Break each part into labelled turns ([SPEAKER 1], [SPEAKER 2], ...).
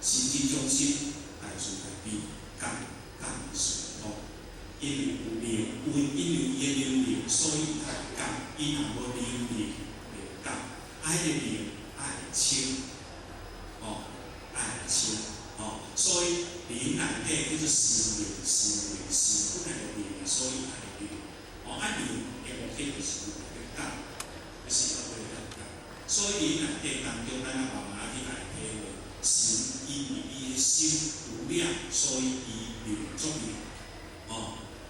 [SPEAKER 1] 神经中心大事大变，降顺通。因为有灵，因为伊的能力，所以他降。伊若无能力，袂降。迄个灵爱清，爱清，所以灵内底叫做思灵，思本来就灵，所以爱灵。灵的目的就是要降，就是要降。所以灵内底当中，咱慢慢去来体会，神因为伊的心有量，所以伊灵作灵，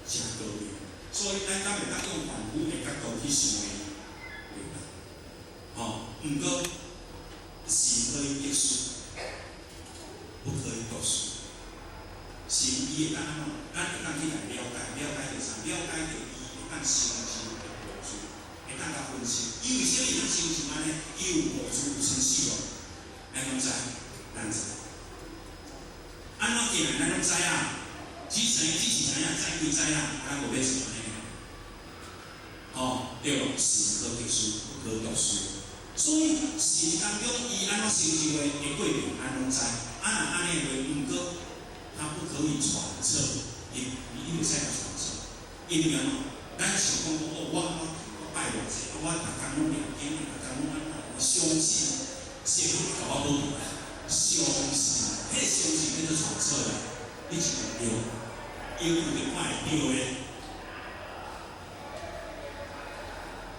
[SPEAKER 1] 真高灵。所以咱敢会当用凡夫的角度去想伊，袂当。毋过是可以结束，不可以读书。是伊会当安怎？咱会当去来了解着啥？了解着伊会当成就的无助，会当甲分析。伊为什么会当成就安尼？伊有无助有成死亡，咱拢知，咱知。安怎行？咱拢知啊。只是知影，知归知影，咱无要做安尼。对咯，是可读书，不可读书。所以神当中伊安怎成就的过程，咱拢知。若安尼话，毋过他不可以传册，伊袂使来传册。因为安怎？咱想讲我拜偌济，我逐工拢念经，逐工拢安怎？我相信，是甲我无相信，迄个相信叫做传册啦，你是唔对，因为你看会对的。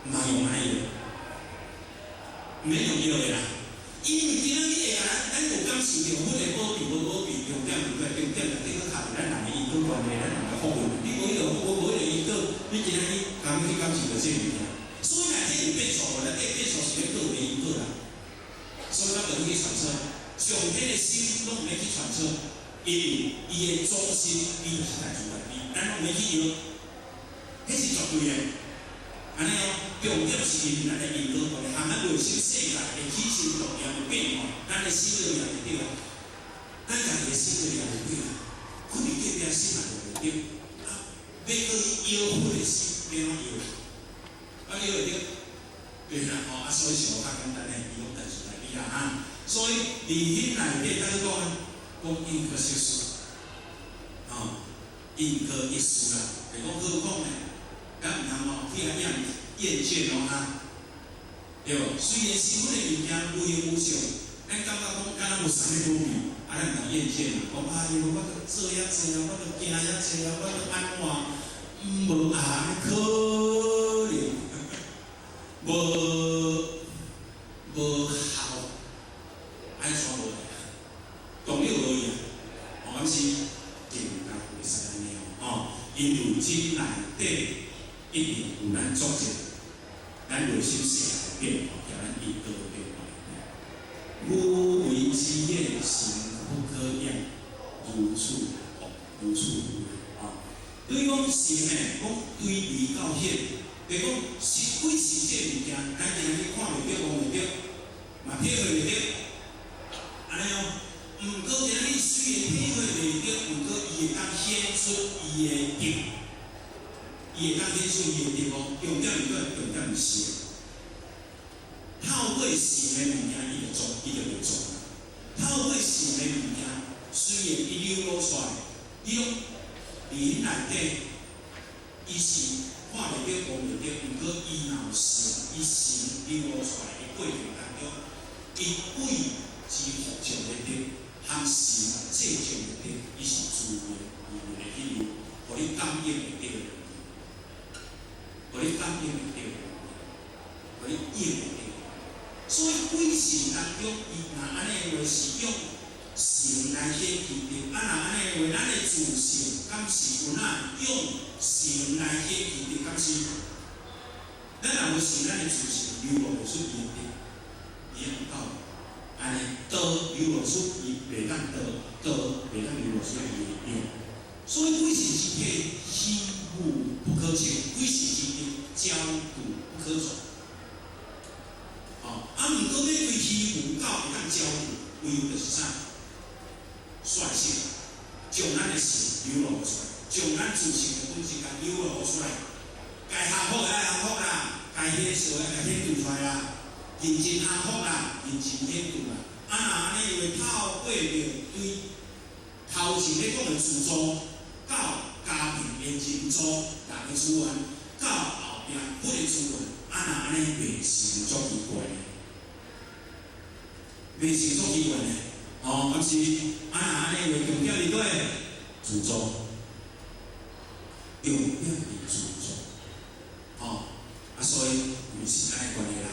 [SPEAKER 1] 唔通用哪样？免用对的啦。因为今仔日下来，咱有感受到，阮的保庇，重点来你去看咱人的因果关系，咱人的福运。你无迄个，无迄个因果，你今仔日敢去感受到这物件？所以内底有变数，内底变数是要个别因果啦。所以咱就去传说，上天的心拢唔免去传说，因为伊的中心伊就是大自然力，咱拢免去摇，迄是绝对的。安尼重点是因咱的因果关系，含咱内心世界的起心动念的变化，咱的心力也会对啊，咱家己的心力也会对啊，可能这边心也就袂对，要去摇火的心，变怎摇？摇会对，对啦，所以是较简单的，伊讲大事大理啊，所以灵内底咱讲因果结束，因果结束啦，就讲何况呢？咱毋通去来厌倦对无？虽然是阮的物件有形无相，咱感觉讲敢若无啥物好味，咱毋通厌倦啦。讲我着做遐济啊，我着行遐济啊，我着安怎？无可能，无效，安怎无来？动力无去啊，咱是定甲袂使安尼因为真内底。一定有咱作者，咱内心世界的变化，叫咱因果的变化。无为之业，行不可言，如处如对讲神呢，讲对离到显，就讲是为神这物件，咱今日看袂着，摸袂着，嘛体会袂着，安尼毋过今日虽然体会袂着，毋过伊会当显出伊的德。伊会当显出伊的地方，重点是透过神的物件，伊就会做。透过神的物件，虽然伊流露出来，你讲灵内底，伊是看袂着、摸袂着，毋过伊若有神，伊神流露出来的过程当中，伊为之服从的德，和神这种的德，伊是自然而然的去流，互你感应会着。互你感应会着，互你应会着。所以鬼神当中，伊若安尼话是用神来显其德，若安尼话，咱的自性敢是有用神来显其德，敢是？咱若无神，咱的自性流露袂出伊的德，伊有道理。安尼道流露出伊袂当道袂当流露出伊的用。所以鬼神之体虚无不可求，鬼神之体骄独不可传。毋过要对虚无教会当骄独，唯有就是啥？率性，将咱的神流露出来，将咱自性的本质甲流露出来。该下福的下福啦，该显示的该显露出来啦，认真下福啦，认真显露啦。若安尼会透过着头前咧讲的自助，到家庭的人助，人的资源，到后壁本的资源，安尼袂是足奇怪呢？袂是足奇怪呢？哦，毋是安尼话重点伫倒自助，重点伫自助。哦，所以因为时间的关系啦，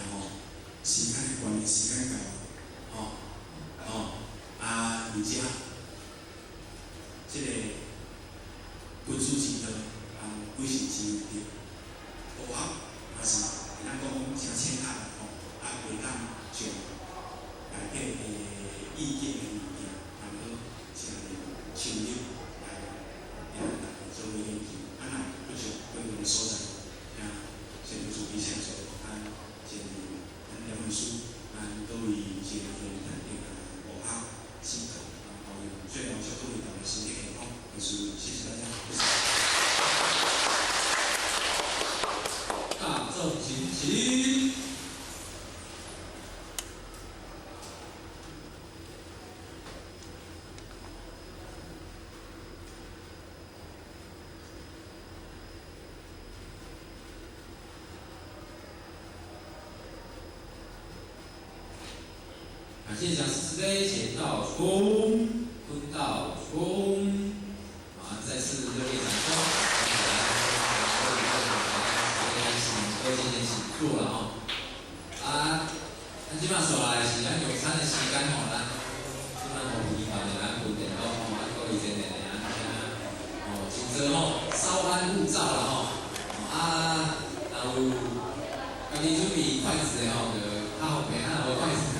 [SPEAKER 1] 时间的关系，时间到，而且即个分数真高，几成真对，学校也是，咱讲真深刻啦，袂当像内底的意见的物件，真深入来做研究，若不像不同的所在，先做比先做，先咱两本书，都以前的学校思考，保有最高效率的身体健康，谢谢大家。大众请起。
[SPEAKER 2] 感谢讲师慈悲，前道冲，坤道冲，再次热烈掌声！各位今天请坐了咱即摆续来是咱用餐的时间咱即摆疲乏的咱分电脑咱各位真的真做稍安勿躁啦若有家己准备筷子的就较方便，无筷子分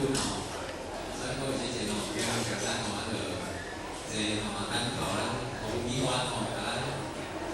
[SPEAKER 2] 所以各位姐姐不要挑战就坐